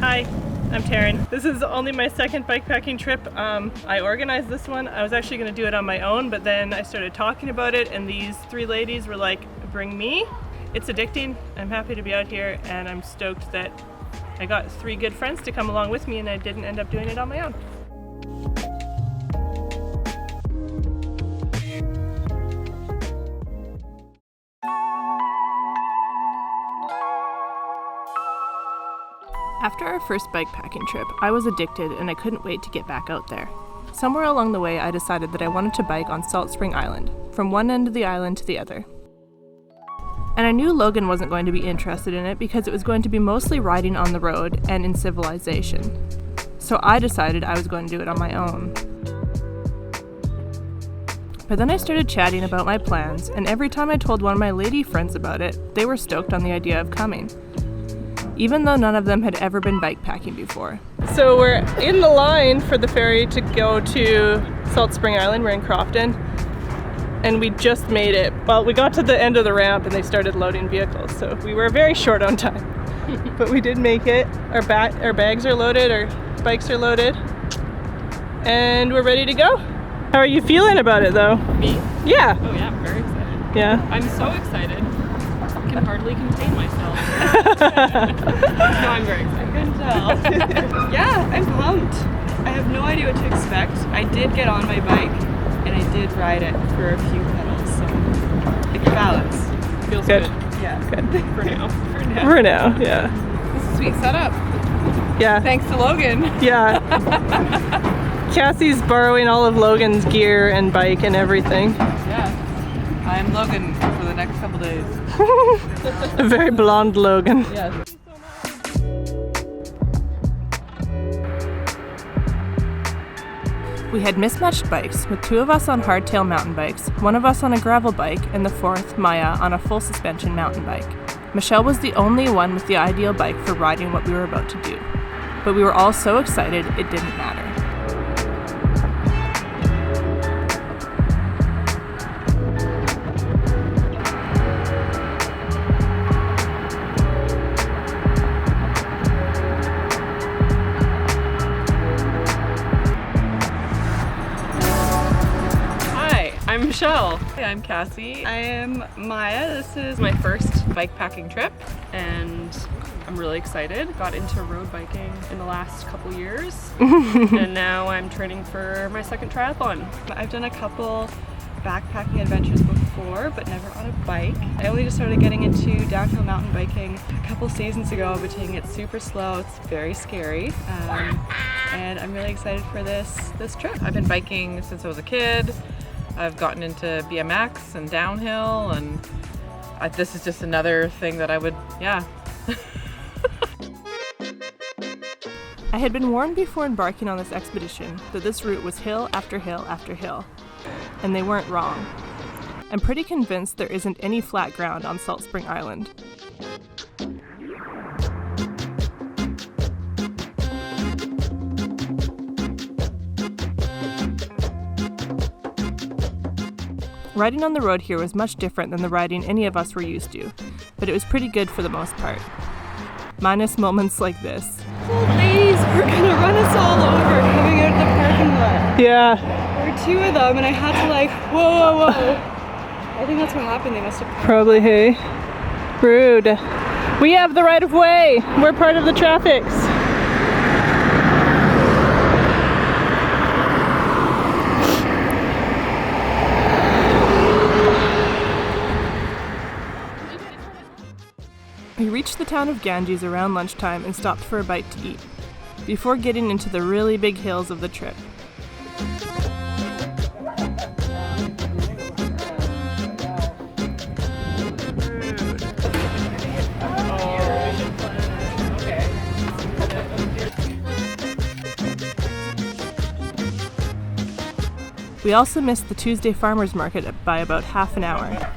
Hi, I'm Taryn. This is only my second bikepacking trip. I organized this one. I was actually going to do it on my own, but then I started talking about it and these three ladies were like, bring me. It's addicting. I'm happy to be out here and I'm stoked that I got three good friends to come along with me and I didn't end up doing it on my own. After our first bikepacking trip, I was addicted and I couldn't wait to get back out there. Somewhere along the way, I decided that I wanted to bike on Saltspring Island, from one end of the island to the other. And I knew Logan wasn't going to be interested in it because it was going to be mostly riding on the road and in civilization. So I decided I was going to do it on my own. But then I started chatting about my plans, and every time I told one of my lady friends about it, they were stoked on the idea of coming, even though none of them had ever been bikepacking before. So we're in the line for the ferry to go to Saltspring Island. We're in Crofton, and we just made it. Well, we got to the end of the ramp and they started loading vehicles, so we were very short on time. But we did make it. Our bags are loaded, our bikes are loaded, and we're ready to go. How are you feeling about it though? Me? Yeah. Oh yeah, I'm very excited. Yeah. I'm so excited. I can hardly contain myself. No, I'm very excited. I can tell. Yeah, I'm pumped. I have no idea what to expect. I did get on my bike and I did ride it for a few pedals, so it can balance. Feels Good. good. Yeah. Good. For now. For now, yeah. This is a sweet setup. Yeah. Thanks to Logan. Yeah. Cassie's borrowing all of Logan's gear and bike and everything. Yeah. I'm Logan for the next couple days. A very blonde Logan. Yes. We had mismatched bikes, with two of us on hardtail mountain bikes, one of us on a gravel bike, and the fourth, Maya, on a full suspension mountain bike. Michelle was the only one with the ideal bike for riding what we were about to do. But we were all so excited, it didn't matter. I'm Michelle. Hey, I'm Cassie. I am Maya. This is My first bikepacking trip and I'm really excited. Got into road biking in the last couple years and now I'm training for my second triathlon. I've done a couple backpacking adventures before, but never on a bike. I only just started getting into downhill mountain biking a couple seasons ago, but taking it super slow. It's very scary. And I'm really excited for this trip. I've been biking since I was a kid. I've gotten into BMX and downhill, and this is just another thing that I would, yeah. I had been warned before embarking on this expedition that this route was hill after hill after hill, and they weren't wrong. I'm pretty convinced there isn't any flat ground on Saltspring Island. Riding on the road here was much different than the riding any of us were used to, but it was pretty good for the most part. Minus moments like this. Ladies were gonna run us all over coming out of the parking lot. Yeah. There were two of them and I had to like, whoa. I think that's what happened. They must have Probably, hey. Rude. We have the right of way. We're part of the traffics. We reached the town of Ganges around lunchtime and stopped for a bite to eat, before getting into the really big hills of the trip. We also missed the Tuesday farmers market by about half an hour.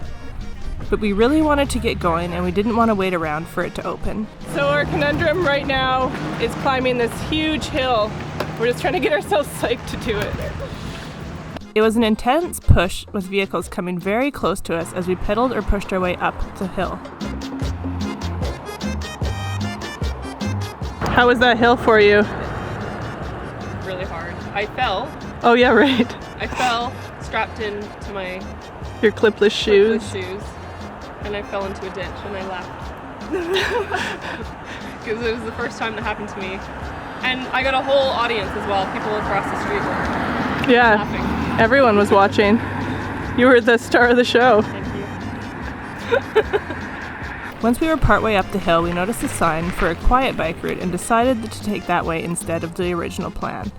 But we really wanted to get going and we didn't want to wait around for it to open. So our conundrum right now is climbing this huge hill. We're just trying to get ourselves psyched to do it. It was an intense push with vehicles coming very close to us as we pedaled or pushed our way up the hill. How was that hill for you? Really hard. I fell. Oh yeah, right. I fell, strapped in to my Your clipless shoes. And I fell into a ditch and I laughed. Because it was the first time that happened to me. And I got a whole audience as well. People across the street were laughing. Everyone was watching. You were the star of the show. Thank you. Once we were partway up the hill, we noticed a sign for a quiet bike route and decided to take that way instead of the original plan.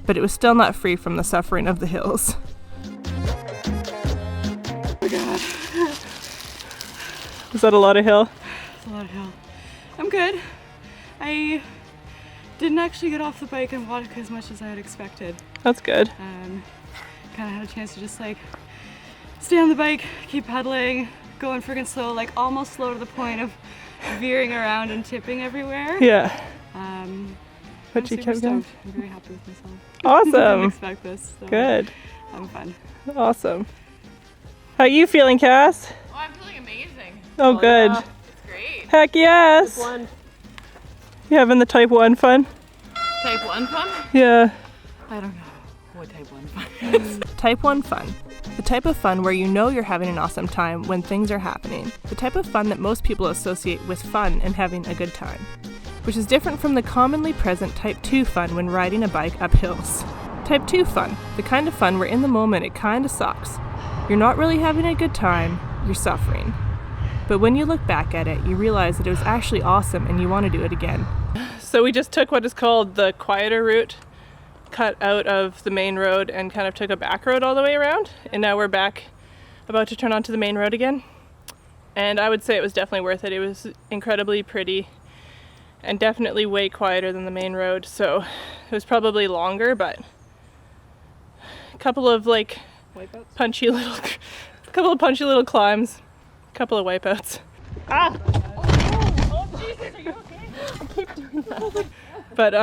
But it was still not free from the suffering of the hills. Oh my god. Was that a lot of hill? It's a lot of hill. I'm good. I didn't actually get off the bike and walk as much as I had expected. That's good. Kind of had a chance to just like stay on the bike, keep pedaling, going freaking slow, like almost slow to the point of veering around and tipping everywhere. Yeah. But you kept going. I'm very happy with myself. Awesome. I didn't expect this. So Good. I'm fun. Awesome. How you feeling, Cass? Oh, I'm feeling amazing. Oh, good. Yeah. It's great. Heck yes. One. You having the type 1 fun? Type 1 fun? Yeah. I don't know what type 1 fun is. Type 1 fun. The type of fun where you know you're having an awesome time when things are happening. The type of fun that most people associate with fun and having a good time. Which is different from the commonly present type 2 fun when riding a bike up hills. Type 2 fun. The kind of fun where in the moment it kinda sucks. You're not really having a good time, you're suffering. But when you look back at it, you realize that it was actually awesome and you want to do it again. So we just took what is called the quieter route, cut out of the main road and kind of took a back road all the way around. And now we're back, about to turn onto the main road again. And I would say it was definitely worth it. It was incredibly pretty and definitely way quieter than the main road. So it was probably longer, but a couple of like punchy little climbs, a couple of wipeouts. Ah! Oh Jesus, are you okay? I keep doing that. But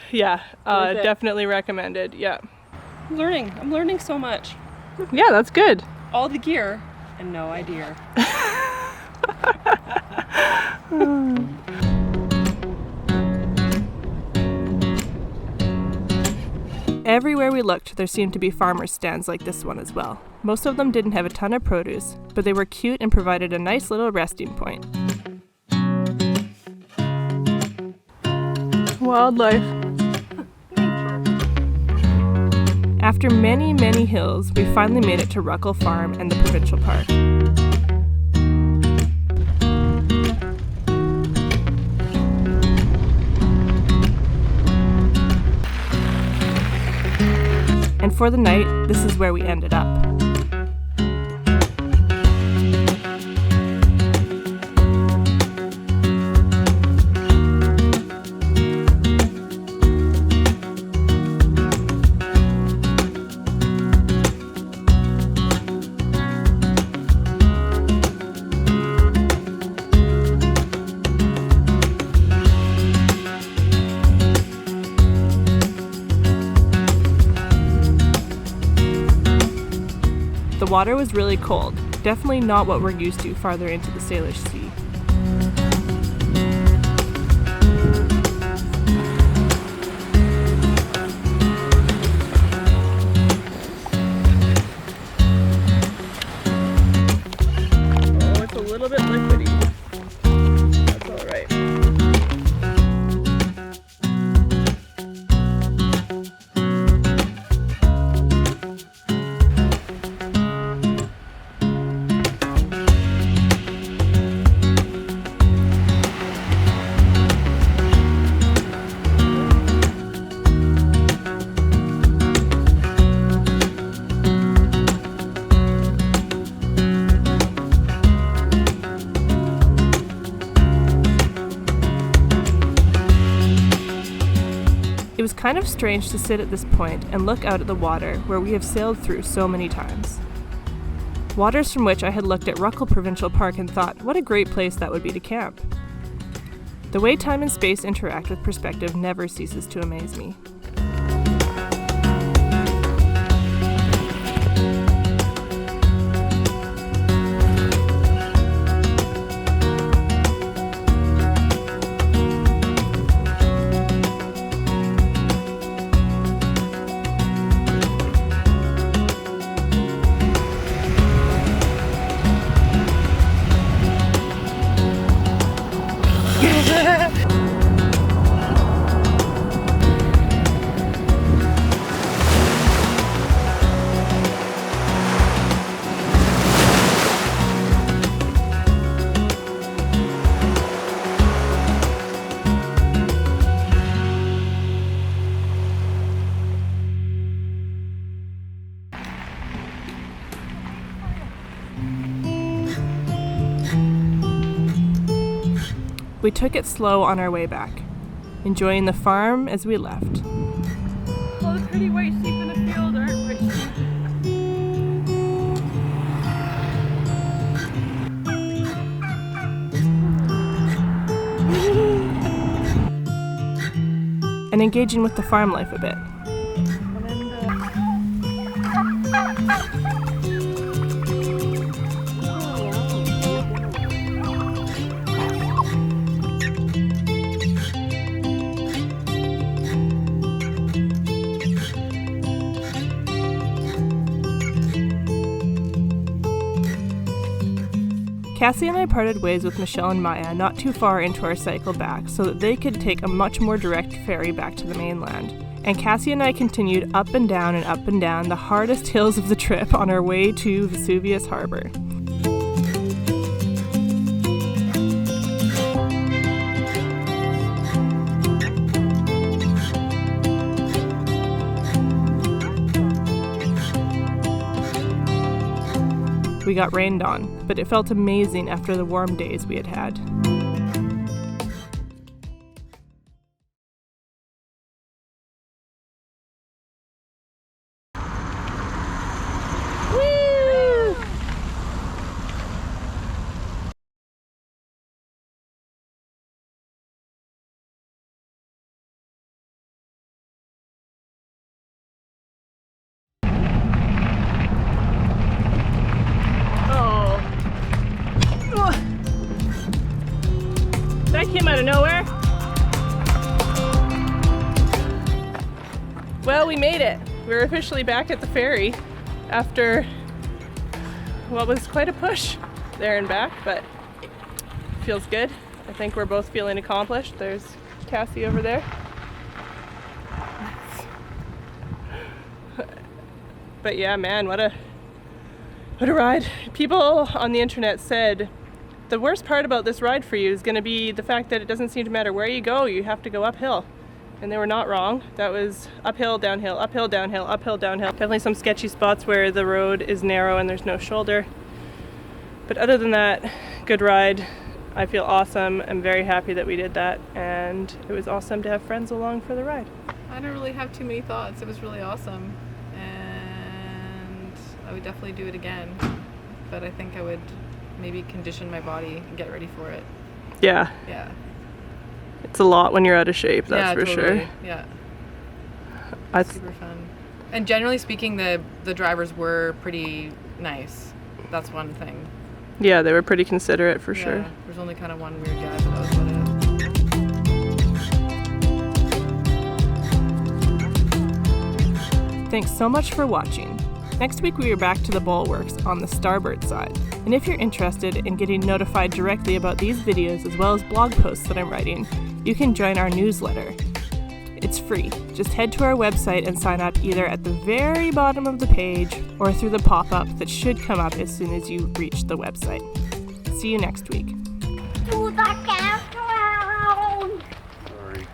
yeah, definitely recommended. Yeah. I'm learning so much. Yeah, that's good. All the gear and no idea. Everywhere we looked, there seemed to be farmers' stands like this one as well. Most of them didn't have a ton of produce, but they were cute and provided a nice little resting point. Wildlife. After many, many hills, we finally made it to Ruckle Farm and the provincial park. And for the night, this is where we ended up. The water was really cold, definitely not what we're used to farther into the Salish Sea. Oh, it's a little bit liquidy. That's all right. It was kind of strange to sit at this point and look out at the water where we have sailed through so many times. Waters from which I had looked at Ruckle Provincial Park and thought, what a great place that would be to camp. The way time and space interact with perspective never ceases to amaze me. We took it slow on our way back, enjoying the farm as we left. All the pretty white sheep in the field aren't white sheep. And engaging with the farm life a bit. Cassie and I parted ways with Michelle and Maya not too far into our cycle back so that they could take a much more direct ferry back to the mainland. And Cassie and I continued up and down the hardest hills of the trip on our way to Vesuvius Harbor. We got rained on, but it felt amazing after the warm days we had had. Woo! That came out of nowhere. Well, we made it. We're officially back at the ferry after what was quite a push there and back, but feels good. I think we're both feeling accomplished. There's Cassie over there. But yeah, man, what a ride. People on the internet said the worst part about this ride for you is going to be the fact that it doesn't seem to matter where you go, you have to go uphill. And they were not wrong. That was uphill, downhill, uphill, downhill, uphill, downhill. Definitely some sketchy spots where the road is narrow and there's no shoulder. But other than that, good ride. I feel awesome. I'm very happy that we did that. And it was awesome to have friends along for the ride. I don't really have too many thoughts. It was really awesome. And I would definitely do it again. But I think I would maybe condition my body and get ready for it. Yeah. Yeah. It's a lot when you're out of shape, that's for totally. sure. Yeah. That's super fun. And generally speaking, the drivers were pretty nice. That's one thing. Yeah, they were pretty considerate for sure. There's only kind of one weird guy, but that was about it. Thanks so much for watching. Next week we are back to the bulwarks on the starboard side. And if you're interested in getting notified directly about these videos as well as blog posts that I'm writing, you can join our newsletter. It's free. Just head to our website and sign up either at the very bottom of the page or through the pop-up that should come up as soon as you reach the website. See you next week. To the campground! Sorry.